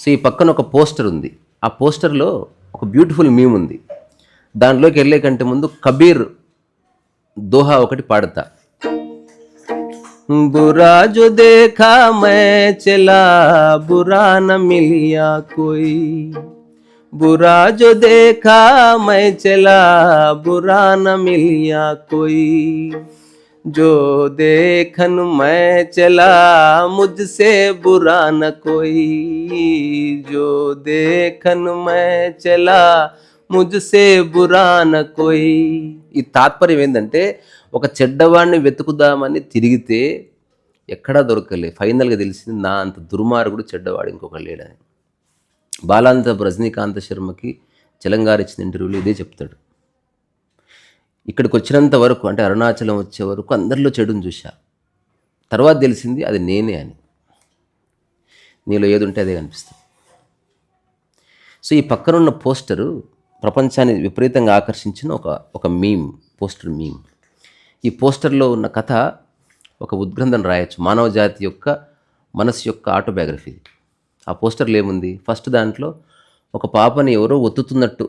So ఈ పక్కన ఒక పోస్టర్ ఉంది. ఆ పోస్టర్లో ఒక బ్యూటిఫుల్ మీమ్ ఉంది. దాంట్లోకి వెళ్ళే కంటే ముందు కబీర్ దోహా ఒకటి పాడతా. बुरा जो देखा मैं चला बुरा न मिलिया कोई, बुरा जो देखा मैं चला बुरा न मिलिया कोई, जो देखन मैं चला मुझसे बुरा न कोई, जो देखन मैं चला ముజ్సే బురా న కోయి. ఈ తాత్పర్యం ఏంటంటే, ఒక చెడ్డవాడిని వెతుకుదామని తిరిగితే ఎక్కడా దొరకలే. ఫైనల్గా తెలిసింది నా అంత దుర్మార్గుడు చెడ్డవాడు ఇంకొకరు లేడని. బాలాంతపు రజనీకాంత్ శర్మకి తెలంగాణ ఇచ్చిన ఇంటర్వ్యూలో ఇదే చెప్తాడు. ఇక్కడికి వచ్చినంత వరకు, అంటే అరుణాచలం వచ్చే వరకు అందరిలో చెడుని చూశా, తర్వాత తెలిసింది అది నేనే అని. నీలో ఏది ఉంటే అదే కనిపిస్తుంది. సో ఈ పక్కనున్న పోస్టరు ప్రపంచాన్ని విపరీతంగా ఆకర్షించిన ఒక మీమ్, పోస్టర్ మీమ్. ఈ పోస్టర్లో ఉన్న కథ ఒక ఉద్గ్రంథం రాయొచ్చు, మానవ జాతి యొక్క మనసు యొక్క ఆటోబయోగ్రఫీ. ఆ పోస్టర్లో ఏముంది? ఫస్ట్ దాంట్లో ఒక పాపని ఎవరో ఒత్తుతున్నట్టు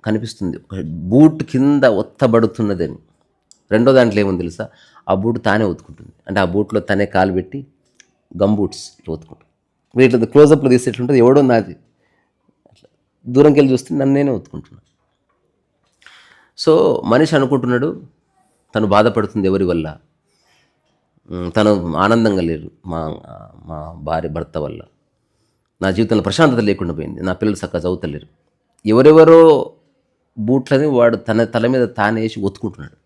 కనిపిస్తుంది, ఒక బూట్ కింద ఒత్తబడుతున్నదని. రెండో దాంట్లో ఏముంది తెలుసా? ఆ బూట్ తానే ఒత్తుకుంటుంది. అంటే ఆ బూట్లో తనే కాలు పెట్టి గమ్ బూట్స్ ఒత్తుకుంటుంది. వీటిలో క్లోజప్లో తీసేట్లుంటుంది, ఎవడో నాది దూరంకి వెళ్ళి చూస్తే నన్ను నేనే ఒత్తుకుంటున్నాను. సో మనిషి అనుకుంటున్నాడు తను బాధపడుతుంది ఎవరి వల్ల, తను ఆనందంగా లేరు మా భార్య భర్త వల్ల, నా జీవితంలో ప్రశాంతత లేకుండా పోయింది, నా పిల్లలు చక్కగా చదువుతలేరు. ఎవరెవరో బూట్లని వాడు తన తల మీద తానేసి ఒత్తుకుంటున్నాడు.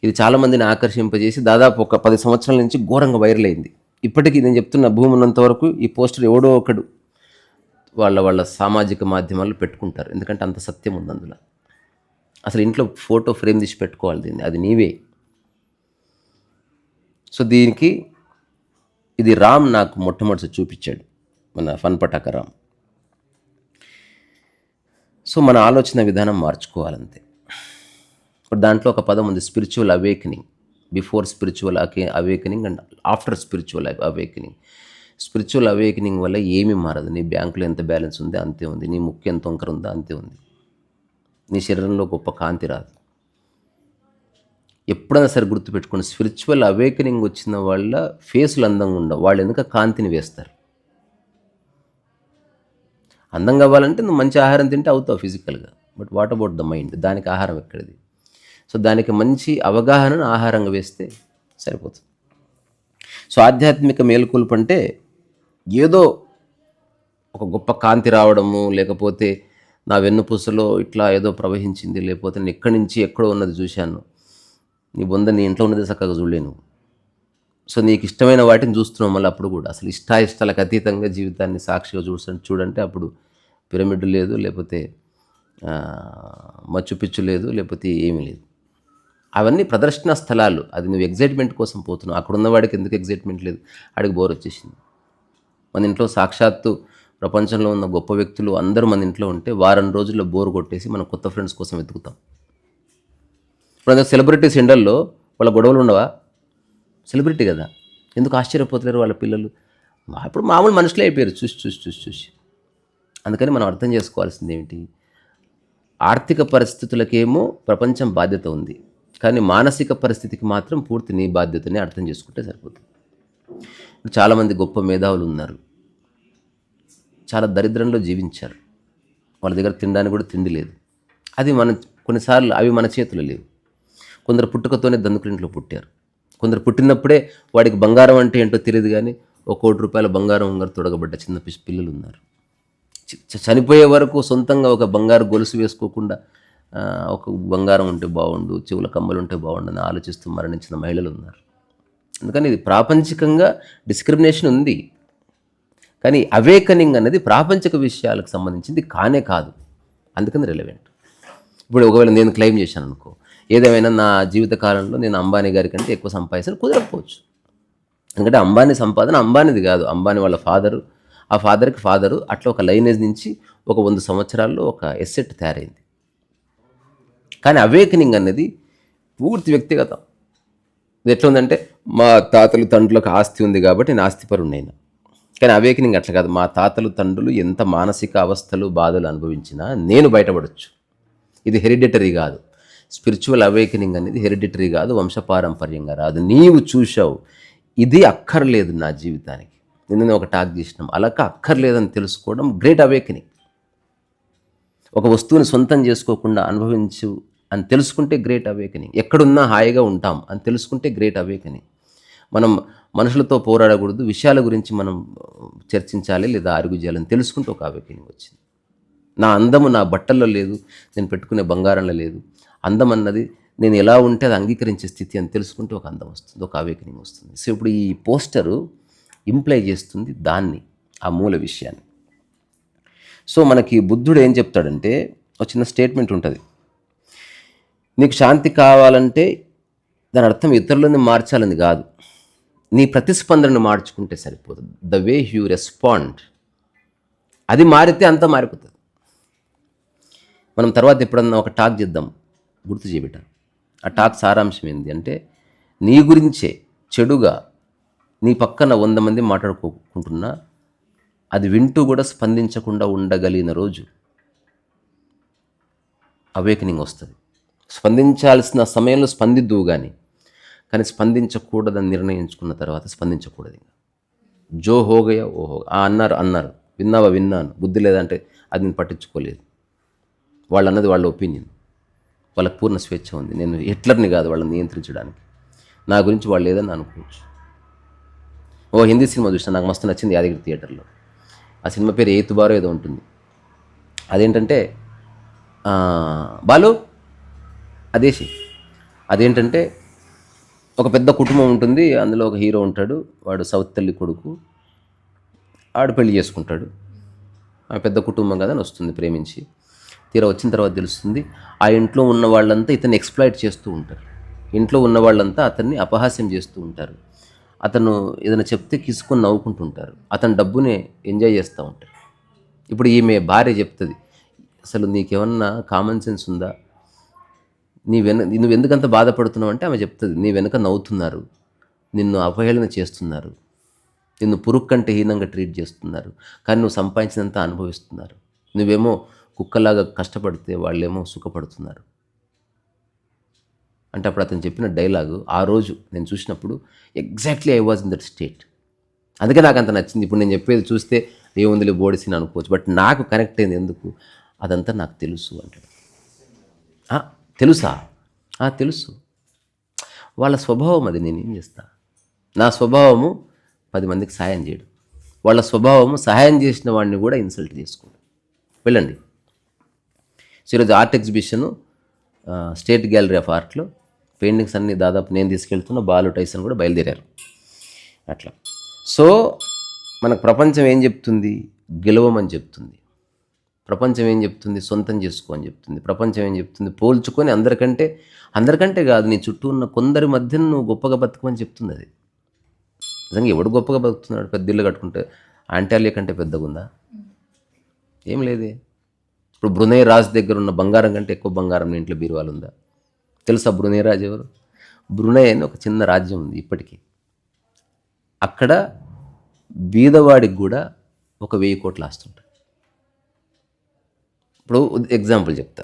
ఇది చాలామందిని ఆకర్షింపజేసి దాదాపు ఒక 10 సంవత్సరాల నుంచి ఘోరంగా వైరల్ అయింది. ఇప్పటికీ నేను చెప్తున్న భూమి ఉన్నంత వరకు ఈ పోస్టర్ ఎవడో ఒకడు వాళ్ళ సామాజిక మాధ్యమాల్లో పెట్టుకుంటారు. ఎందుకంటే అంత సత్యం ఉంది అందులో. అసలు ఇంట్లో ఫోటో ఫ్రేమ్ తీసి పెట్టుకోవాలి దీన్ని, అది నీవే. సో దీనికి ఇది రామ్ నాకు మొట్టమొదటి చూపించాడు, మన ఫన్ పటాక రామ్. సో మన ఆలోచన విధానం మార్చుకోవాలంతే. ఇప్పుడు దాంట్లో ఒక పదం ఉంది, spiritual awakening. Before spiritual awakening and after spiritual awakening. Spiritual awakening వల్ల ఏమీ మారదు. నీ బ్యాంకులో ఎంత బ్యాలెన్స్ ఉందో అంతే ఉంది, నీ ముక్కు ఎంత వంకర ఉందో అంతే ఉంది, నీ శరీరంలో గొప్ప కాంతి రాదు. ఎప్పుడైనా సరే గుర్తుపెట్టుకోండి, స్పిరిచువల్ అవేకనింగ్ వచ్చిన వాళ్ళ ఫేసులు అందంగా ఉండవు. వాళ్ళు ఎందుకు కాంతిని వేస్తారు. అందం కావాలంటే నువ్వు మంచి ఆహారం తింటే అవుతావు ఫిజికల్గా, but what about the mind? దానికి ఆహారం ఎక్కడిది? సో దానికి మంచి అవగాహనను ఆహారంగా వేస్తే సరిపోతుంది. సో ఆధ్యాత్మిక మేలుకొలుపు అంటే ఏదో ఒక గొప్ప కాంతి రావడము, లేకపోతే నా వెన్నుపూసలో ఇట్లా ఏదో ప్రవహించింది, లేకపోతే నేను ఎక్కడి నుంచి ఎక్కడో ఉన్నది చూశాను, నీ బొంద నీ ఇంట్లో ఉన్నది చక్కగా చూడలేను. సో నీకు ఇష్టమైన వాటిని చూస్తున్నావు మళ్ళీ. అప్పుడు కూడా అసలు ఇష్టాలకు అతీతంగా జీవితాన్ని సాక్షిగా చూడంటే అప్పుడు పిరమిడ్ లేదు, లేకపోతే మచ్చుపిచ్చు లేదు, లేకపోతే ఏమీ లేదు. అవన్నీ ప్రదర్శన స్థలాలు. అది నువ్వు ఎగ్జైట్మెంట్ కోసం పోతున్నావు. అక్కడ ఉన్నవాడికి ఎందుకు ఎగ్జైట్మెంట్ లేదు? ఆడికి బోర్ వచ్చేసింది. మన ఇంట్లో సాక్షాత్తు ప్రపంచంలో ఉన్న గొప్ప వ్యక్తులు అందరూ మన ఇంట్లో ఉంటే వారం రోజుల్లో బోర్ కొట్టేసి మనం కొత్త ఫ్రెండ్స్ కోసం వెతుకుతాం. ఇప్పుడు సెలబ్రిటీస్ ఎండల్లో వాళ్ళ గొడవలు ఉండవా? సెలబ్రిటీ కదా, ఎందుకు ఆశ్చర్యపోతలేరు వాళ్ళ పిల్లలు? అప్పుడు మామూలు మనుషులే అయిపోయారు చూసి. అందుకని మనం అర్థం చేసుకోవాల్సింది ఏమిటి? ఆర్థిక పరిస్థితులకేమో ప్రపంచం బాధ్యత ఉంది, కానీ మానసిక పరిస్థితికి మాత్రం పూర్తి నీ బాధ్యతని అర్థం చేసుకుంటే సరిపోతుంది. చాలామంది గొప్ప మేధావులు ఉన్నారు, చాలా దరిద్రంలో జీవించారు, వాళ్ళ దగ్గర తినడానికి కూడా తిండి లేదు. అది కొన్నిసార్లు అవి మన చేతులు లేవు. కొందరు పుట్టుకతోనే దందుకులింట్లో పుట్టారు, కొందరు పుట్టినప్పుడే వాడికి బంగారం అంటే ఏంటో తెలియదు, కానీ ₹1 కోటి బంగారం ఉంగరు తొడగబడ్డ చిన్న పిల్లలు ఉన్నారు. చనిపోయే వరకు సొంతంగా ఒక బంగారు గొలుసు వేసుకోకుండా ఒక బంగారం ఉంటే బాగుండు, చెవుల కమ్మలు ఉంటే బాగుండు అని ఆలోచిస్తూ మరణించిన మహిళలు ఉన్నారు. అందుకని ఇది ప్రాపంచికంగా డిస్క్రిమినేషన్ ఉంది, కానీ అవేకనింగ్ అనేది ప్రాపంచిక విషయాలకు సంబంధించింది కానే కాదు. అందుకని రెలవెంట్. ఇప్పుడు ఒకవేళ నేను క్లెయిమ్ చేశాను అనుకో, ఏదేమైనా నా జీవిత కాలంలో నేను అంబానీ గారి కంటే ఎక్కువ సంపాదించాను, కుదరకపోవచ్చు. ఎందుకంటే అంబానీ సంపాదన అంబానీది కాదు, అంబానీ వాళ్ళ ఫాదరు, ఆ ఫాదర్కి ఫాదరు, అట్లా ఒక లైనేజ్ నుంచి ఒక 100 సంవత్సరాల్లో ఒక ఎసెట్ తయారైంది. కానీ అవేకనింగ్ అనేది పూర్తి వ్యక్తిగతం. ఇది ఎట్లా ఉందంటే, మా తాతలు తండ్రులకు ఆస్తి ఉంది కాబట్టి నేను ఆస్తిపరుణ్ణైనా, కానీ అవేకనింగ్ అట్లా కాదు. మా తాతలు తండ్రులు ఎంత మానసిక అవస్థలు బాధలు అనుభవించినా నేను బయటపడవచ్చు. ఇది హెరిడిటరీ కాదు. స్పిరిచువల్ అవేకనింగ్ అనేది హెరిడిటరీ కాదు, వంశపారంపర్యంగా రాదు. నీవు చూసావు, ఇది అక్కర్లేదు నా జీవితానికి. నిన్న ఒక టాక్ చేసినాం, అలాక అక్కర్లేదని తెలుసుకోవడం గ్రేట్ అవేకనింగ్. ఒక వస్తువుని సొంతం చేసుకోకుండా అనుభవించు అని తెలుసుకుంటే గ్రేట్ అవేకనింగ్. ఎక్కడున్నా హాయిగా ఉంటాం అని తెలుసుకుంటే గ్రేట్ అవేకనింగ్. మనం మనుషులతో పోరాడకూడదు, విషయాల గురించి మనం చర్చించాలి లేదా అరుగు చేయాలని తెలుసుకుంటే ఒక అవేకనింగ్ వచ్చింది. నా అందము నా బట్టల్లో లేదు, నేను పెట్టుకునే బంగారంలో లేదు. అందం అన్నది నేను ఎలా ఉంటే అది అంగీకరించే స్థితి అని తెలుసుకుంటే ఒక అందం వస్తుంది, ఒక అవేకనింగ్ వస్తుంది. సో ఇప్పుడు ఈ పోస్టరు ఇంప్లై చేస్తుంది దాన్ని, ఆ మూల విషయాన్ని. సో మనకి బుద్ధుడు ఏం చెప్తాడంటే, ఒక చిన్న స్టేట్మెంట్ ఉంటుంది, నీకు శాంతి కావాలంటే దాని అర్థం ఇతరులని మార్చాలని కాదు, నీ ప్రతిస్పందనను మార్చుకుంటే సరిపోతుంది. ద వే యూ రెస్పాండ్, అది మారితే అంతా మారిపోతుంది. మనం తర్వాత ఎప్పుడన్నా ఒక టాక్ చేద్దాం, గుర్తు చేయబెట్ట. ఆ టాక్ సారాంశం ఏంటి అంటే, నీ గురించే చెడుగా నీ పక్కన 100 మంది మాట్లాడుకుంటున్నా అది వింటూ కూడా స్పందించకుండా ఉండగలిగిన రోజు అవేకనింగ్ వస్తుంది. స్పందించాల్సిన సమయంలో స్పందిద్దువు కానీ స్పందించకూడదని నిర్ణయించుకున్న తర్వాత స్పందించకూడదు. ఇంకా జో హోగయా ఓ హోగా, అన్నారు విన్నావా, విన్నాను, బుద్ధి లేదంటే అది నేను పట్టించుకోలేదు. వాళ్ళు అన్నది వాళ్ళ ఒపీనియన్, వాళ్ళకి పూర్ణ స్వేచ్ఛ ఉంది. నేను హిట్లర్ని కాదు వాళ్ళని నియంత్రించడానికి. నా గురించి వాళ్ళు ఏదన్నా అనుకోవచ్చు. ఓ హిందీ సినిమా చూసిన, నాకు మస్తు నచ్చింది, యాదగిరి థియేటర్లో. ఆ సినిమా పేరు ఏతుబారో ఏదో ఉంటుంది. అదేంటంటే బాలు అదేంటంటే ఒక పెద్ద కుటుంబం ఉంటుంది, అందులో ఒక హీరో ఉంటాడు, వాడు సౌత్ తల్లి కొడుకు, ఆడు పెళ్లి చేసుకుంటాడు. ఆ పెద్ద కుటుంబం కదా అని వస్తుంది ప్రేమించి. తీరా వచ్చిన తర్వాత తెలుస్తుంది, ఆ ఇంట్లో ఉన్న వాళ్ళంతా ఇతన్ని ఎక్స్ప్లాయిట్ చేస్తూ ఉంటారు. ఇంట్లో ఉన్న వాళ్ళంతా అతన్ని అపహాస్యం చేస్తూ ఉంటారు. అతను ఏదైనా చెప్తే కిసుకొని నవ్వుకుంటుంటారు. అతని డబ్బునే ఎంజాయ్ చేస్తూ ఉంటారు. ఇప్పుడు ఈమె భార్య చెప్తుంది, అసలు నీకేమన్నా కామన్ సెన్స్ ఉందా, నువ్వు ఎందుకంత బాధపడుతున్నావు అంటే ఆమె చెప్తుంది, నీ వెనక నవ్వుతున్నారు, నిన్ను అవహేళన చేస్తున్నారు, నిన్ను పురుగు కంటే హీనంగా ట్రీట్ చేస్తున్నారు, కానీ నువ్వు సంపాదించినంత అనుభవిస్తున్నారు. నువ్వేమో కుక్కలాగా కష్టపడితే వాళ్ళేమో సుఖపడుతున్నారు అంటే. అప్పుడు అతను చెప్పిన డైలాగు ఆ రోజు నేను చూసినప్పుడు exactly I was in that state. అందుకే నాకు అంత నచ్చింది. ఇప్పుడు నేను చెప్పేది చూస్తే ఏముందిలే బోడిసిన అనుకోవచ్చు, బట్ నాకు కనెక్ట్ అయింది. ఎందుకు, అదంతా నాకు తెలుసు అంటాడు. తెలుసా? తెలుసు. వాళ్ళ స్వభావం అది. నేనేం చేస్తా, నా స్వభావము 10 మందికి సహాయం చేయడం, వాళ్ళ స్వభావము సహాయం చేసిన వాడిని కూడా ఇన్సల్ట్ చేసుకోవడం. వెళ్ళండి. సో ఈరోజు art exhibition state gallery of ఆర్ట్లో పెయింటింగ్స్ అన్నీ దాదాపు నేను తీసుకెళ్తున్న, బాలు టైసన్ కూడా బయలుదేరారు అట్లా. సో మనకు ప్రపంచం ఏం చెప్తుంది, గెలవమని చెప్తుంది. ప్రపంచం ఏం చెప్తుంది, సొంతం చేసుకో అని చెప్తుంది. ప్రపంచం ఏం చెప్తుంది, పోల్చుకొని అందరికంటే కాదు, నీ చుట్టూ ఉన్న కొందరి మధ్య నువ్వు గొప్పగా బతుకమని చెప్తుంది. అది నిజంగా ఎవడు గొప్పగా బతుకుతున్నాడు? పెద్ద ఇల్లు కట్టుకుంటే ఆంటాలియా కంటే పెద్దగా ఉందా? ఏం లేదే. ఇప్పుడు బ్రునై రాజు దగ్గర ఉన్న బంగారం కంటే ఎక్కువ బంగారం నీ ఇంట్లో బీరువాలు ఉందా? తెలుసా బ్రునై రాజు ఎవరు? బ్రునై అని ఒక చిన్న రాజ్యం ఉంది ఇప్పటికీ. అక్కడ బీదవాడికి కూడా 1,000 కోట్ల ఆస్తుంటాయి. ఇప్పుడు ఎగ్జాంపుల్ చెప్తా.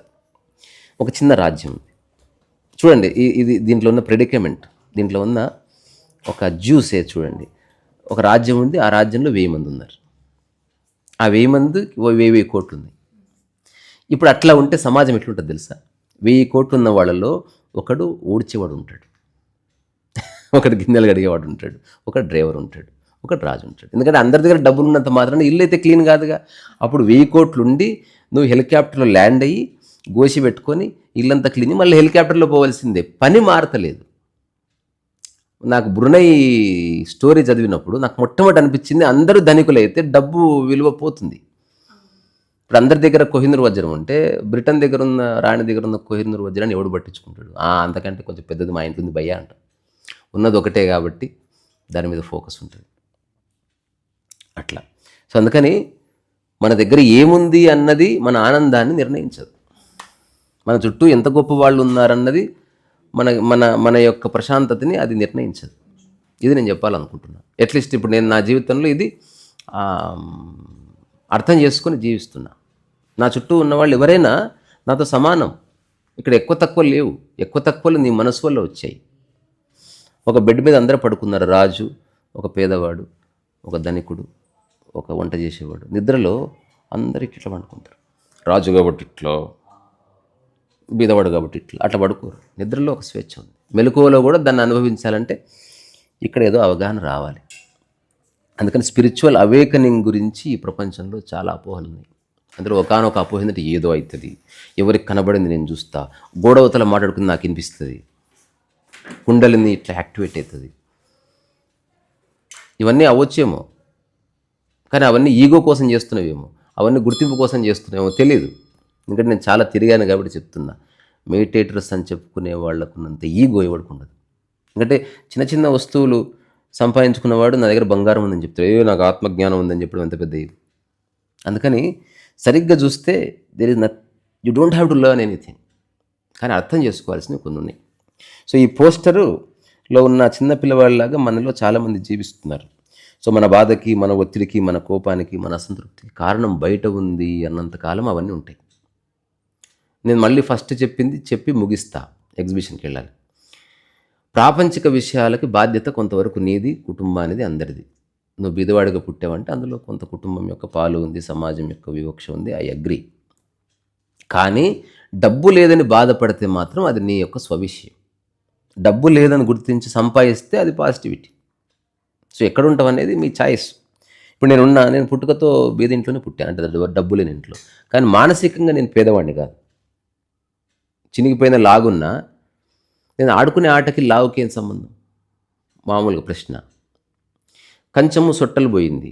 ఒక చిన్న రాజ్యం ఉంది చూడండి. ఇది దీంట్లో ఉన్న ప్రెడికమెంట్, దీంట్లో ఉన్న ఒక జ్యూసే చూడండి. ఒక రాజ్యం ఉంది, ఆ రాజ్యంలో 1000 మంది ఉన్నారు. ఆ 1000 మంది 1000 కోట్లు ఉంది. ఇప్పుడు అట్లా ఉంటే సమాజం ఎట్లుంటుంది తెలుసా? 1000 కోట్లు ఉన్న వాళ్ళలో ఒకడు ఊడ్చేవాడు ఉంటాడు, ఒకడు గిన్నెలు కడిగేవాడు ఉంటాడు, ఒక డ్రైవర్ ఉంటాడు, ఒక రాజు ఉంటాడు. ఎందుకంటే అందరి దగ్గర డబ్బులు ఉన్నంత మాత్రాన ఇల్లు అయితే క్లీన్ కాదుగా. అప్పుడు 1000 కోట్లు ఉండి నువ్వు హెలికాప్టర్లో ల్యాండ్ అయ్యి గోసి పెట్టుకొని ఇల్లంతా క్లీన్, మళ్ళీ హెలికాప్టర్లో పోవాల్సిందే. పని మారతలేదు. నాకు బ్రునై స్టోరీ చదివినప్పుడు నాకు మొట్టమొదటి అనిపించింది, అందరూ ధనికులైతే డబ్బు విలువ పోతుంది. ఇప్పుడు అందరి దగ్గర కోహినూర్ వజ్రం ఉంటే బ్రిటన్ దగ్గర ఉన్న రాణి దగ్గర ఉన్న కోహినూర్ వజ్రాన్ని ఎవడు పట్టించుకుంటాడు? అంతకంటే కొంచెం పెద్దది మా ఇంట్లో ఉంది భయ్యా అంట. ఉన్నది ఒకటే కాబట్టి దాని మీద ఫోకస్ ఉంటుంది అట్లా. సో అందుకని మన దగ్గర ఏముంది అన్నది మన ఆనందాన్ని నిర్ణయించదు. మన చుట్టూ ఎంత గొప్ప వాళ్ళు ఉన్నారన్నది మన మన మన యొక్క ప్రశాంతతని అది నిర్ణయించదు. ఇది నేను చెప్పాలనుకుంటున్నాను. అట్లీస్ట్ ఇప్పుడు నేను నా జీవితంలో ఇది అర్థం చేసుకొని జీవిస్తున్నా. నా చుట్టూ ఉన్నవాళ్ళు ఎవరైనా నాతో సమానం. ఇక్కడ ఎక్కువ తక్కువ లేవు. ఎక్కువ తక్కువలు నీ మనసు వల్ల వచ్చాయి. ఒక బెడ్ మీద అందరూ పడుకున్నారు. రాజు, ఒక పేదవాడు, ఒక ధనికుడు, ఒక వంట చేసేవాడు. నిద్రలో అందరికి ఇట్లా పండుకుంటారు. రాజు కాబట్టి ఇట్లా, బీదవాడు కాబట్టి ఇట్లా, అట్లా పడుకోరు. నిద్రలో ఒక స్వేచ్ఛ ఉంది. మెలకువలో కూడా దాన్ని అనుభవించాలంటే ఇక్కడ ఏదో అవగాహన రావాలి. అందుకని స్పిరిచువల్ అవేకనింగ్ గురించి ఈ ప్రపంచంలో చాలా అపోహలు ఉన్నాయి. అందులో ఒకానొక అపోహ ఏంటంటే ఏదో అవుతుంది, ఎవరికి కనబడింది నేను చూస్తా, గోడవతల మాట్లాడుకుని నాకు వినిపిస్తుంది, కుండలిని ఇట్లా యాక్టివేట్ అవుతుంది. ఇవన్నీ అవ్వచ్చేమో, కానీ అవన్నీ ఈగో కోసం చేస్తున్నవేమో, అవన్నీ గుర్తింపు కోసం చేస్తున్నాయేమో తెలియదు. ఎందుకంటే నేను చాలా తిరిగాను కాబట్టి చెప్తున్నా. మెడిటేటర్స్ అని చెప్పుకునే వాళ్ళకున్నంత ఈగో ఎవరికి ఉండదు. ఎందుకంటే చిన్న చిన్న వస్తువులు సంపాదించుకున్నవాడు నా దగ్గర బంగారం ఉందని చెప్తాడు, నాకు ఆత్మజ్ఞానం ఉందని చెప్పడం ఎంత పెద్ద ఇది. అందుకని సరిగ్గా చూస్తే there is you don't have to learn anything, కానీ అర్థం చేసుకోవాల్సినవి కొన్ని ఉన్నాయి. సో ఈ పోస్టరులో ఉన్న చిన్న పిల్లవాళ్ళలాగా మనలో చాలామంది జీవిస్తున్నారు. సో మన బాధకి, మన ఒత్తిడికి, మన కోపానికి, మన అసంతృప్తికి కారణం బయట ఉంది అన్నంతకాలం అవన్నీ ఉంటాయి. నేను మళ్ళీ ఫస్ట్ చెప్పింది చెప్పి ముగిస్తా. ఎగ్జిబిషన్కి వెళ్ళాలి. ప్రాపంచిక విషయాలకి బాధ్యత కొంతవరకు నీది, కుటుంబానిది, అందరిది. నువ్వు బీదవాడిగా పుట్టావంటే అందులో కొంత కుటుంబం యొక్క పాలు ఉంది, సమాజం యొక్క వివక్ష ఉంది. I agree. కానీ డబ్బు లేదని బాధపడితే మాత్రం అది నీ యొక్క స్వవిషయం. డబ్బు లేదని గుర్తించి సంపాదిస్తే అది పాజిటివిటీ. సో ఎక్కడ ఉంటావు అనేది మీ ఛాయిస్. ఇప్పుడు నేను పుట్టుకతో బీదింట్లోనే పుట్టాను, అంటే డబ్బు లేని ఇంట్లో. కానీ మానసికంగా నేను పేదవాడిని కాదు. చినిగిపోయిన లాగున్నా నేను ఆడుకునే ఆటకి లావుకి ఏం సంబంధం? మామూలుగా ప్రశ్న. కంచము సొట్టలు పోయింది,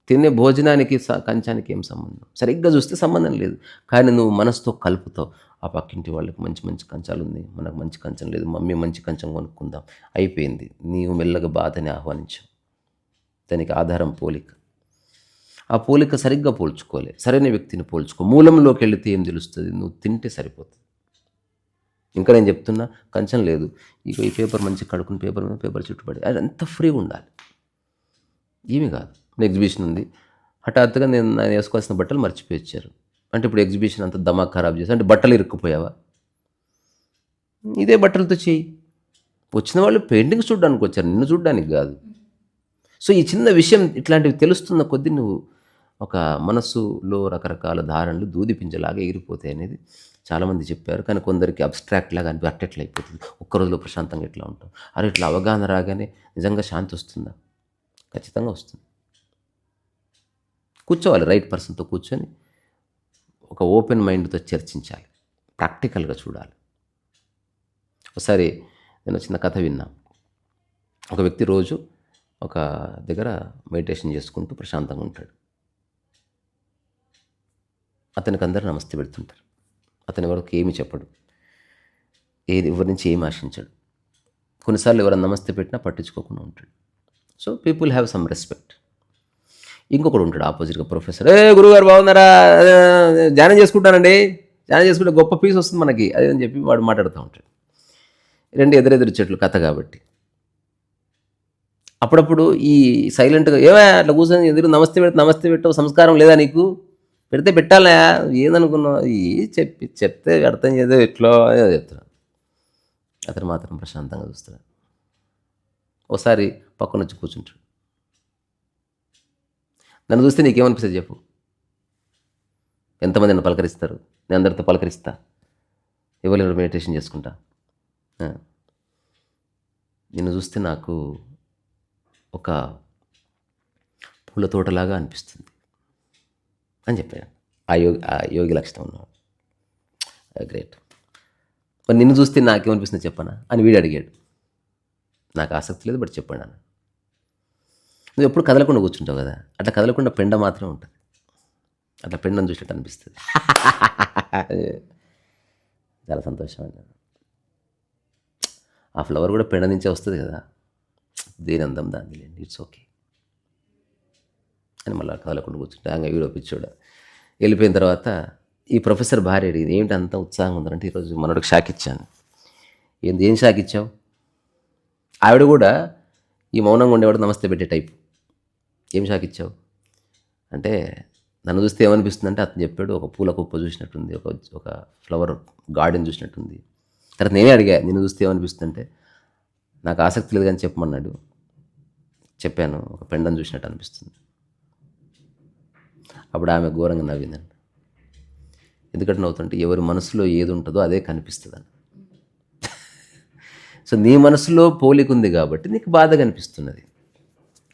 తినే భోజనానికి కంచానికి ఏం సంబంధం? సరిగ్గా చూస్తే సంబంధం లేదు. కానీ నువ్వు మనసుతో కలుపుతావు, ఆ పక్కింటి వాళ్ళకి మంచి మంచి కంచాలు ఉంది, మనకు మంచి కంచం లేదు, మమ్మీ మంచి కంచం కొనుక్కుందాం. అయిపోయింది. నీవు మెల్లగా బాధని ఆహ్వానించావు. దానికి ఆధారం పోలిక. ఆ పోలిక సరిగ్గా పోల్చుకోలే. సరైన వ్యక్తిని పోల్చుకో. మూలంలోకి వెళితే ఏం తెలుస్తుంది? నువ్వు తింటే సరిపోతుంది. ఇంకా నేను చెప్తున్నా, కంచం లేదు, ఇక ఈ పేపర్ మంచి కడుకుని పేపర్ చుట్టుపడి, అది అంత ఫ్రీగా ఉండాలి. ఏమీ కాదు. ఎగ్జిబిషన్ ఉంది, హఠాత్తుగా నేను వేసుకోవాల్సిన బట్టలు మర్చిపోయి వచ్చారు అంటే ఇప్పుడు ఎగ్జిబిషన్ అంతా దమాక్ ఖరాబ్ చేసి, అంటే బట్టలు ఇరుక్కుపోయావా? ఇదే బట్టలతో చేయి. వచ్చిన వాళ్ళు పెయింటింగ్ చూడడానికి వచ్చారు, నిన్ను చూడడానికి కాదు. సో ఈ చిన్న విషయం ఇట్లాంటివి తెలుస్తున్న కొద్దీ నువ్వు ఒక మనస్సులో రకరకాల ధారణలు దూదిపించలాగా ఎగిరిపోతాయి అనేది చాలామంది చెప్పారు. కానీ కొందరికి అబ్స్ట్రాక్ట్ లాగా అట్టెట్లా అయిపోతుంది. ఒక్కరోజులో ప్రశాంతంగా ఎట్లా ఉంటాం? అరే ఇట్లా అవగాహన రాగానే నిజంగా శాంతి వస్తుందా? ఖచ్చితంగా వస్తుంది. కూర్చోవాలి, రైట్ పర్సన్తో కూర్చొని ఒక ఓపెన్ మైండ్తో చర్చించాలి, ప్రాక్టికల్గా చూడాలి. ఒకసారి నేను చిన్న కథ విన్నా. ఒక వ్యక్తి రోజు ఒక దగ్గర మెడిటేషన్ చేసుకుంటూ ప్రశాంతంగా ఉంటాడు. అతనికి అందరూ నమస్తే పెడుతుంటారు. అతని ఎవరికి ఏమి చెప్పడు, ఎవరి నుంచి ఏమి ఆశించాడు. కొన్నిసార్లు ఎవరైనా నమస్తే పెట్టినా పట్టించుకోకుండా ఉంటాడు. So people have some respect. ఇంకొకడు ఉంటాడు ఆపోజిట్గా, ప్రొఫెసర్, గురుగారు బాగున్నారా, ధ్యానం చేసుకుంటానండి, ధ్యానం చేసుకుంటే గొప్ప పీస్ వస్తుంది మనకి, అదే అని చెప్పి వాడు మాట్లాడుతూ ఉంటాడు. రెండు ఎదురెదురు చెట్లు కథ కాబట్టి. అప్పుడప్పుడు ఈ సైలెంట్గా అట్లా కూర్చొని ఎదురు నమస్తే పెట్టవు, సంస్కారం లేదా నీకు? పెడితే పెట్టాలా, ఏదనుకున్నావు? చెప్తే అర్థం చేద్దాం ఎట్లో చెప్తున్నాడు. అతను మాత్రం ప్రశాంతంగా చూస్తున్నాడు. ఒకసారి పక్కన వచ్చి కూర్చుంటాడు. నన్ను చూస్తే నీకేమనిపిస్తుంది చెప్పు? ఎంతమంది నన్ను పలకరిస్తారు? నేను అందరితో పలకరిస్తా, ఎవరెవరు మెడిటేషన్ చేసుకుంటా. నిన్ను చూస్తే నాకు ఒక పూల తోటలాగా అనిపిస్తుంది అని చెప్పాడు ఆ యోగి లక్షణం ఉన్నవాడు. గ్రేట్. మరి నిన్ను చూస్తే నాకేమనిపిస్తుంది చెప్పనా అని వీడు అడిగాడు. నాకు ఆసక్తి లేదు, బట్ చెప్పాను అన్న. నువ్వు ఎప్పుడు కదలకుండా కూర్చుంటావు కదా, అట్లా కదలకుండా పెండ మాత్రం ఉంటుంది. అట్లా పెండను చూసినట్టు అనిపిస్తుంది. చాలా సంతోషం అండి. ఆ ఫ్లవర్ కూడా పెండ నుంచే వస్తుంది కదా, దేని అందం దాన్ని లేండి, ఇట్స్ ఓకే అని మళ్ళీ కదలకుండా కూర్చుంటే ఇంకా వీడియో పిచ్చోడు. వెళ్ళిపోయిన తర్వాత ఈ ప్రొఫెసర్ భార్య అడిగింది, ఏమిటి అంత ఉత్సాహంగా ఉందంటే, ఈరోజు మనోడికి షాక్ ఇచ్చాను. ఏం షాక్ ఇచ్చావు? ఆవిడ కూడా ఈ మౌనంగా ఉండేవాడు నమస్తే పెట్టే టైపు. ఏం షాక్ ఇచ్చావు? అంటే నన్ను చూస్తే ఏమనిపిస్తుంది అంటే అతను చెప్పాడు, ఒక పూల కుప్ప చూసినట్టుంది, ఒక ఫ్లవర్ గార్డెన్ చూసినట్టుంది. తర్వాత నేనే అడిగా, నిన్ను చూస్తే ఏమనిపిస్తుందంటే నాకు ఆసక్తి లేదు కానీ చెప్పమన్నాడు. చెప్పాను, ఒక పెండను చూసినట్టు అనిపిస్తుంది. అప్పుడు ఆమె ఘోరంగా నవ్విందండి. ఎందుకంటే నవ్వుతుంటే ఎవరి మనసులో ఏది ఉంటుందో అదే కనిపిస్తుందని. సో నీ మనసులో పోలిక ఉంది కాబట్టి నీకు బాధ కనిపిస్తున్నది.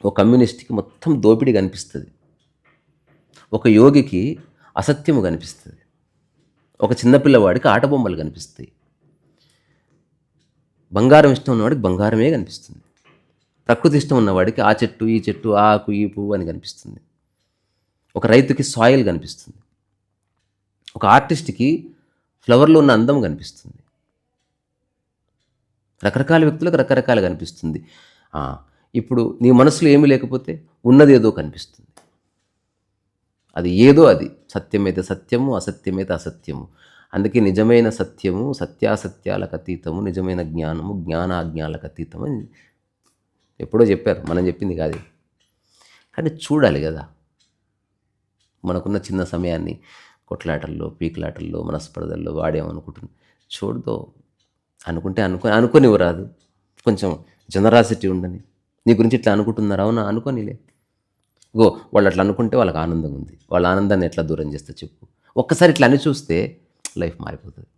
ఒక కమ్యూనిస్ట్కి మొత్తం దోపిడీ కనిపిస్తుంది, ఒక యోగికి అసత్యము కనిపిస్తుంది, ఒక చిన్నపిల్లవాడికి ఆట బొమ్మలు కనిపిస్తాయి, బంగారం ఇష్టం ఉన్నవాడికి బంగారమే కనిపిస్తుంది, ప్రకృతి ఇష్టం ఉన్నవాడికి ఆ చెట్టు ఈ చెట్టు ఆ ఆకు ఈ పువ్వు అని కనిపిస్తుంది, ఒక రైతుకి సాయిల్ కనిపిస్తుంది, ఒక ఆర్టిస్ట్కి ఫ్లవర్లో ఉన్న అందం కనిపిస్తుంది, రకరకాల వ్యక్తులకు రకరకాలు కనిపిస్తుంది. ఇప్పుడు నీ మనసులో ఏమీ లేకపోతే ఉన్నది ఏదో కనిపిస్తుంది. అది ఏదో, అది సత్యమైతే సత్యము, అసత్యమైతే అసత్యము. అందుకే నిజమైన సత్యము సత్యాసత్యాలకు అతీతము, నిజమైన జ్ఞానము జ్ఞానాజ్ఞాలకు అతీతము అని ఎప్పుడో చెప్పారు, మనం చెప్పింది కాదు. కానీ చూడాలి కదా, మనకున్న చిన్న సమయాన్ని కొట్లాటల్లో పీకులాటల్లో మనస్పర్ధల్లో వాడేమనుకుంటున్నాం. చూడదో అనుకుంటే అనుకోనివ్వు రాదు. కొంచెం జనరాసిటీ ఉండని, నీ గురించి ఇట్లా అనుకుంటున్నారు, అవునా అనుకోనిలే. వాళ్ళు అట్లా అనుకుంటే వాళ్ళకి ఆనందంగా ఉంది, వాళ్ళ ఆనందాన్ని ఎట్లా దూరం చేస్తే చెప్పు. ఒక్కసారి ఇట్లా అని చూస్తే లైఫ్ మారిపోతుంది.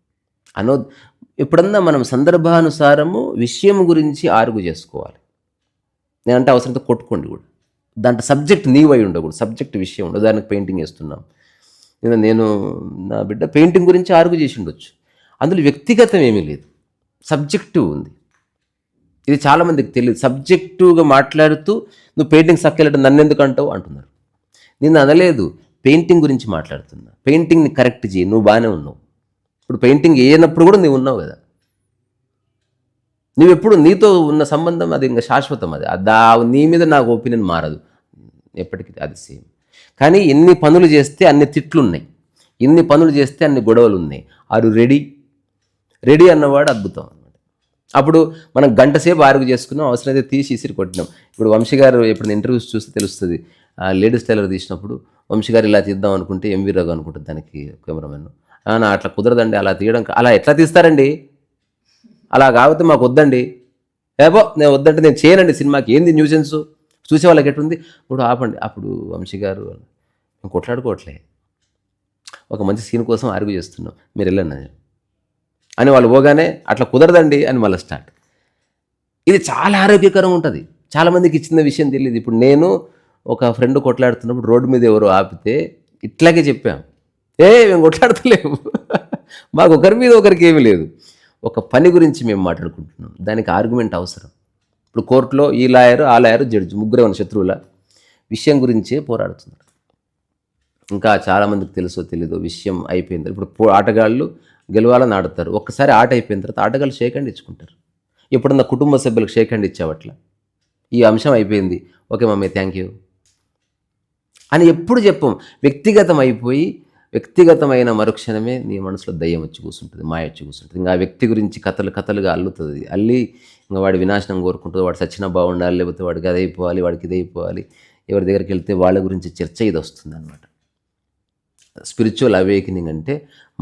ఎప్పుడన్నా మనం సందర్భానుసారము విషయం గురించి ఆర్గ్యూ చేసుకోవాలి. నేనంటే అవసరంతో కొట్టుకోండి కూడా, దాంట్లో సబ్జెక్ట్ నీవై ఉండకూడదు, సబ్జెక్ట్ విషయం ఉండదు. దానికి పెయింటింగ్ వేస్తున్నాం, నేను నా బిడ్డ పెయింటింగ్ గురించి ఆర్గ్యూ చేసి ఉండొచ్చు, అందులో వ్యక్తిగతం ఏమీ లేదు, సబ్జెక్టివ్ ఉంది. ఇది చాలామందికి తెలియదు. సబ్జెక్టివ్గా మాట్లాడుతూ నువ్వు పెయింటింగ్ సక్కెళ్ళటం నన్ను ఎందుకు అంటావు అంటున్నారు. నిన్ను అనలేదు, పెయింటింగ్ గురించి మాట్లాడుతున్నా. పెయింటింగ్ని కరెక్ట్ చేయి, నువ్వు బాగానే ఉన్నావు. ఇప్పుడు పెయింటింగ్ వేయనప్పుడు కూడా నువ్వు ఉన్నావు కదా. నువ్వెప్పుడు నీతో ఉన్న సంబంధం అది ఇంకా శాశ్వతం. అది నీ మీద నాకు ఒపీనియన్ మారదు, ఎప్పటికీ అది సేమ్. కానీ ఎన్ని పనులు చేస్తే అన్ని తిట్లు ఉన్నాయి, ఎన్ని పనులు చేస్తే అన్ని గొడవలు ఉన్నాయి. ఆరు రెడీ అన్నవాడు అద్భుతం అనమాట. అప్పుడు మనం గంట సేపు ఆర్గ్యూ చేసుకున్నాం, అవసరమైతే తీసి ఇసిరి కొట్టినాం. ఇప్పుడు వంశీ గారు ఎప్పుడు ఇంటర్వ్యూస్ చూస్తే తెలుస్తుంది, లేడీస్ టైలర్ తీసినప్పుడు వంశీ గారు ఇలా తీద్దాం అనుకుంటే ఎంవి రావు అనుకుంటుంది దానికి కెమెరామెన్. నా అట్లా కుదరదండి, అలా తీయడం, అలా ఎట్లా తీస్తారండి, అలా కాకపోతే మాకు వద్దండి, ఏబో నేను వద్దంటే నేను చేయనండి సినిమాకి, ఏంది న్యూసెన్స్, చూసే వాళ్ళకి ఎట్టుంది. ఇప్పుడు ఆపండి. అప్పుడు వంశీ గారు మేము కొట్లాడుకోవట్లే, ఒక మంచి సీన్ కోసం ఆర్గ్యూ చేస్తున్నాం, మీరు వెళ్ళండి అని వాళ్ళు పోగానే అట్లా కుదరదండి అని మళ్ళీ స్టార్ట్. ఇది చాలా ఆరోగ్యకరం ఉంటుంది. చాలామందికి ఇచ్చిన విషయం తెలియదు. ఇప్పుడు నేను ఒక ఫ్రెండ్ కొట్లాడుతున్నప్పుడు రోడ్డు మీద ఎవరో ఆపితే ఇట్లాగే చెప్పాం, మేము కొట్లాడతలేము, మాకు ఒకరి మీద ఒకరికి ఏమీ లేదు, ఒక పని గురించి మేము మాట్లాడుకుంటున్నాం, దానికి ఆర్గ్యుమెంట్ అవసరం. ఇప్పుడు కోర్టులో ఈ లాయరు ఆ లాయరు జడ్జి ముగ్గురే ఉన్న శత్రువుల విషయం గురించే పోరాడుతున్నారు. ఇంకా చాలామందికి తెలుసో తెలీదో విషయం అయిపోయింది. ఇప్పుడు ఆటగాళ్ళు గెలవాలని ఆడతారు, ఒక్కసారి ఆట అయిపోయిన తర్వాత ఆటగాళ్ళు షేక్ హ్యాండ్ ఇచ్చుకుంటారు. ఎప్పుడన్నా కుటుంబ సభ్యులకు షేక్ హ్యాండ్ ఇచ్చావట్లా, ఈ అంశం అయిపోయింది, ఓకే మమ్మీ థ్యాంక్ యూ అని ఎప్పుడు చెప్పం. వ్యక్తిగతం అయిపోయి వ్యక్తిగతమైన మరుక్షణమే నీ మనసులో దయ్యం వచ్చి కూర్చుంటుంది, మాయ వచ్చి కూర్చుంటుంది. ఇంకా ఆ వ్యక్తి గురించి కథలుగా అల్లుతుంది. అల్లి ఇంకా వాడి వినాశనం కోరుకుంటుంది, వాడు సచ్చినా బాగుండాలి, లేకపోతే వాడికి అదైపోవాలి, వాడికి ఇదైపోవాలి, ఎవరి దగ్గరికి వెళ్తే వాళ్ళ గురించి చర్చ ఇది వస్తుంది అనమాట. స్పిరిచువల్ అవేకనింగ్ అంటే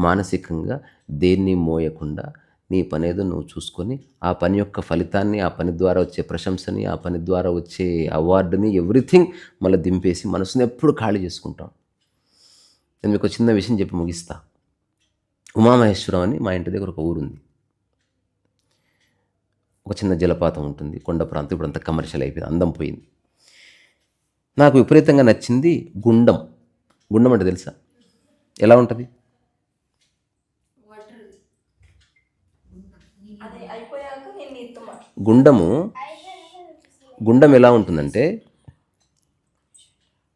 మానసికంగా దేన్ని మోయకుండా నీ పని ఏదో నువ్వు చూసుకొని ఆ పని యొక్క ఫలితాన్ని, ఆ పని ద్వారా వచ్చే ప్రశంసని, ఆ పని ద్వారా వచ్చే అవార్డుని, ఎవ్రీథింగ్ మళ్ళీ దింపేసి మనసుని ఎప్పుడు ఖాళీ చేసుకుంటాం. నేను మీకు చిన్న విషయం చెప్పి ముగిస్తా. ఉమామహేశ్వరం అని మా ఇంటి దగ్గర ఒక ఊరుంది, ఒక చిన్న జలపాతం ఉంటుంది, కొండ ప్రాంతం. ఇప్పుడు అంతా కమర్షియల్ అయిపోయింది, అందం పోయింది. నాకు విపరీతంగా నచ్చింది గుండం. గుండం అంటే తెలుసా, ఎలా ఉంటుంది? గుండం ఎలా ఉంటుందంటే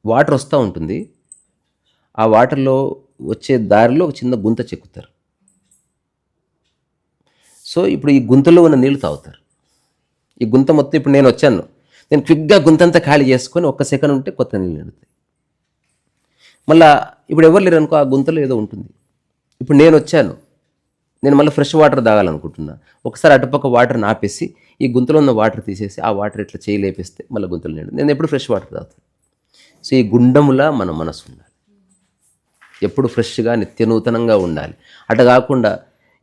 వాటర్ వస్తూ ఉంటుంది, ఆ వాటర్లో వచ్చే దారిలో ఒక చిన్న గుంత చెక్కుతారు. సో ఇప్పుడు ఈ గుంతలో ఉన్న నీళ్లు తాగుతారు. ఈ గుంత మొత్తం ఇప్పుడు నేను వచ్చాను, నేను క్విక్గా గుంతంతా ఖాళీ చేసుకొని ఒక్క సెకండ్ ఉంటే కొత్త నీళ్ళు నిండుతాయి. మళ్ళీ ఇప్పుడు ఎవరు లేరు అనుకో, ఆ గుంతలో ఏదో ఉంటుంది. ఇప్పుడు నేను వచ్చాను, నేను మళ్ళీ ఫ్రెష్ వాటర్ తాగాలనుకుంటున్నా, ఒకసారి అటుపక్క వాటర్ని ఆపేసి ఈ గుంతలో ఉన్న వాటర్ తీసేసి ఆ వాటర్ ఇట్లా చేయి లేపేస్తే మళ్ళీ గుంతలు నిండు. నేను ఎప్పుడు ఫ్రెష్ వాటర్ తాగుతాను. సో ఈ గుండములా మన మనసు ఉండాలి, ఎప్పుడు ఫ్రెష్గా నిత్యనూతనంగా ఉండాలి. అట్లా కాకుండా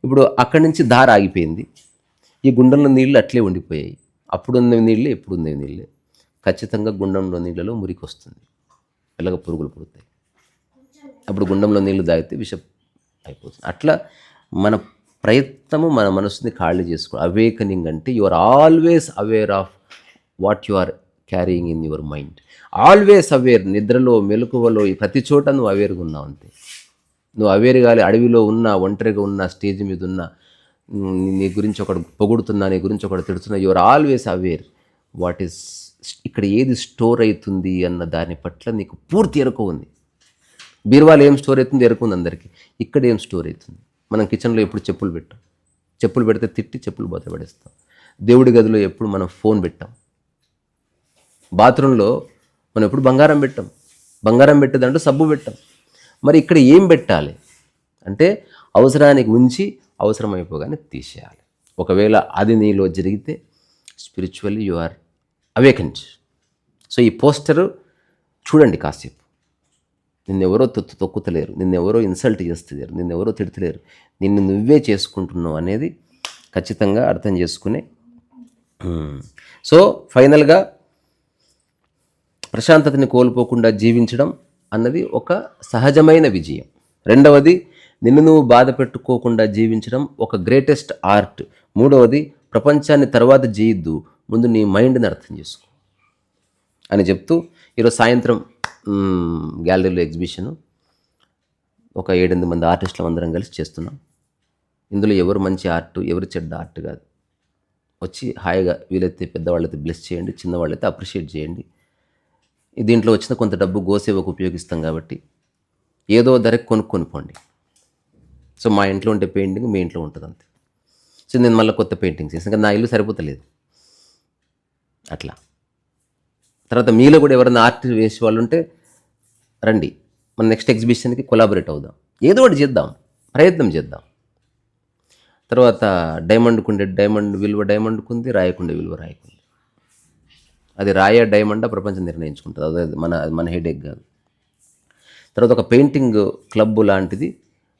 ఇప్పుడు అక్కడి నుంచి దారి ఆగిపోయింది, ఈ గుండంలో నీళ్ళు అట్లే ఉండిపోయాయి. అప్పుడు ఉన్నవి నీళ్ళే, ఎప్పుడు ఉన్నవి నీళ్ళే. ఖచ్చితంగా గుండంలో నీళ్ళలో మురికి వస్తుంది, ఎలాగ పురుగులు పుడతాయి. అప్పుడు గుండంలో నీళ్లు తాగితే విషం అయిపోతుంది. అట్లా మన ప్రయత్నము మన మనసుని ఖాళీ చేసుకో. అవేకనింగ్ అంటే you are always aware of what you are carrying in your mind. Always aware, నిద్రలో మెలకువలో ప్రతి చోట నువ్వు అవేర్గా ఉన్నావు అంతే. నువ్వు అవేర్ కాలి అడవిలో ఉన్నా, ఒంటరిగా ఉన్నా, స్టేజ్ మీద ఉన్నా, నీ గురించి ఒకడు పొగుడుతున్నా, నీ గురించి ఒకడు తిడుతున్నా, you are always aware what is ఇక్కడ ఏది స్టోర్ అవుతుంది అన్న దాని పట్ల నీకు పూర్తి ఎరుక ఉంది. బీరువాలు ఏం స్టోర్ అవుతుంది ఎరుక ఉంది అందరికీ. ఇక్కడ ఏం స్టోర్ అవుతుంది? మనం కిచెన్లో ఎప్పుడు చెప్పులు పెట్టాం, చెప్పులు పెడితే తిట్టి చెప్పులు బయట పడేస్తాం. దేవుడి గదిలో ఎప్పుడు మనం ఫోన్ పెట్టాం, బాత్రూంలో మనం ఎప్పుడు బంగారం పెట్టాం, బంగారం పెట్టేదంటూ సబ్బు పెట్టాం. మరి ఇక్కడ ఏం పెట్టాలి అంటే అవసరానికి ఉంచి అవసరం అయిపోగానే తీసేయాలి. ఒకవేళ అది నీలో జరిగితే spiritually you are awakened. So ఈ పోస్టరు చూడండి కాసేపు. నిన్నెవరో తొక్కుతలేరు, నిన్నెవరో ఇన్సల్ట్ చేస్తలేరు, నిన్నెవరో తిడతలేరు, నిన్ను నువ్వే చేసుకుంటున్నావు అనేది ఖచ్చితంగా అర్థం చేసుకునే. సో ఫైనల్గా ప్రశాంతతని కోల్పోకుండా జీవించడం అన్నది ఒక సహజమైన విజయం. రెండవది, నిన్ను నువ్వు బాధ పెట్టుకోకుండా జీవించడం ఒక గ్రేటెస్ట్ ఆర్ట్. మూడవది, ప్రపంచాన్ని తర్వాత చేయొద్దు, ముందు నీ మైండ్ని అర్థం చేసుకో అని చెప్తూ ఈరోజు సాయంత్రం గ్యాలరీలో ఎగ్జిబిషను ఒక 7-8 మంది ఆర్టిస్టులు అందరం కలిసి చేస్తున్నాం. ఇందులో ఎవరు మంచి ఆర్ట్, ఎవరు చెడ్డ ఆర్ట్ కాదు. వచ్చి హాయిగా వీలైతే పెద్దవాళ్ళైతే బ్లెస్ చేయండి, చిన్నవాళ్ళైతే అప్రిషియేట్ చేయండి. దీంట్లో వచ్చిన కొంత డబ్బు గోసేవకు ఉపయోగిస్తాం కాబట్టి ఏదో ధరకు కొనుక్కొని పోండి. సో మా ఇంట్లో ఉంటే పెయింటింగ్ మీ ఇంట్లో ఉంటుంది అంతే. సో నేను మళ్ళీ కొత్త పెయింటింగ్స్ చేస్తాను, నా ఇల్లు సరిపోతలేదు అట్లా. తర్వాత మీలో కూడా ఎవరైనా ఆర్ట్ వేసే వాళ్ళు ఉంటే రండి, మన నెక్స్ట్ ఎగ్జిబిషన్కి కొలాబరేట్ అవుదాం, ఏదో ఒకటి చేద్దాం, ప్రయత్నం చేద్దాం. తర్వాత డైమండ్కుండే డైమండ్ విలువ డైమండ్కుంది, రాయకుండే విలువ రాయకుంది. అది రాయ డైమండా ప్రపంచం నిర్ణయించుకుంటుంది, అది మన హెడేక్ కాదు. తర్వాత ఒక పెయింటింగ్ క్లబ్ లాంటిది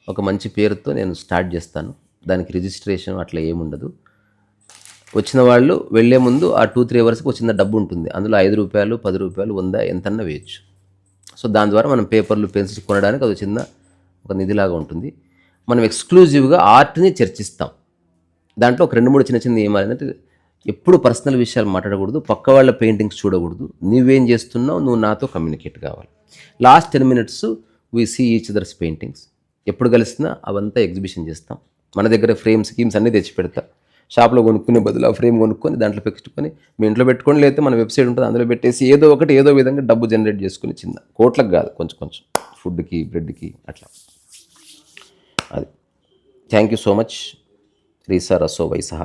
ఒక మంచి పేరుతో నేను స్టార్ట్ చేస్తాను. దానికి రిజిస్ట్రేషన్ అట్లా ఏముండదు. వచ్చిన వాళ్ళు వెళ్ళే ముందు ఆ 2-3 అవర్స్కి వచ్చిన డబ్బు ఉంటుంది, అందులో 5 రూపాయలు, 10 రూపాయలు, 100 ఎంతన్నా వేయచ్చు. సో దాని ద్వారా మనం పేపర్లు, పెన్సిల్స్ కొనడానికి అది చిన్న ఒక నిధిలాగా ఉంటుంది. మనం ఎక్స్క్లూజివ్గా ఆర్ట్ని చర్చిస్తాం. దాంట్లో ఒక 2-3 చిన్న చిన్న నియమాలు ఏంటంటే ఎప్పుడు పర్సనల్ విషయాలు మాట్లాడకూడదు, పక్క వాళ్ళ పెయింటింగ్స్ చూడకూడదు, నువ్వేం చేస్తున్నావు, నువ్వు నాతో కమ్యూనికేట్ కావాలి. Last 10 minutes we see each others paintings. ఎప్పుడు కలిసినా అవంతా ఎగ్జిబిషన్ చేస్తాం. మన దగ్గర ఫ్రేమ్స్ స్కీమ్స్ అన్నీ తెచ్చి పెడతా. షాప్లో కొనుక్కునే బదులు ఆ ఫ్రేమ్ కొనుక్కొని దాంట్లో పెట్టుకొని మీ ఇంట్లో పెట్టుకొని, లేకపోతే మన వెబ్సైట్ ఉంటుంది అందులో పెట్టేసి ఏదో ఒకటి ఏదో విధంగా డబ్బు జనరేట్ చేసుకుని, చిన్న కోట్లకు కాదు, కొంచెం కొంచెం ఫుడ్కి, బ్రెడ్కి అట్లా. అది. Thank you so much. రీసా రసో వైసహ.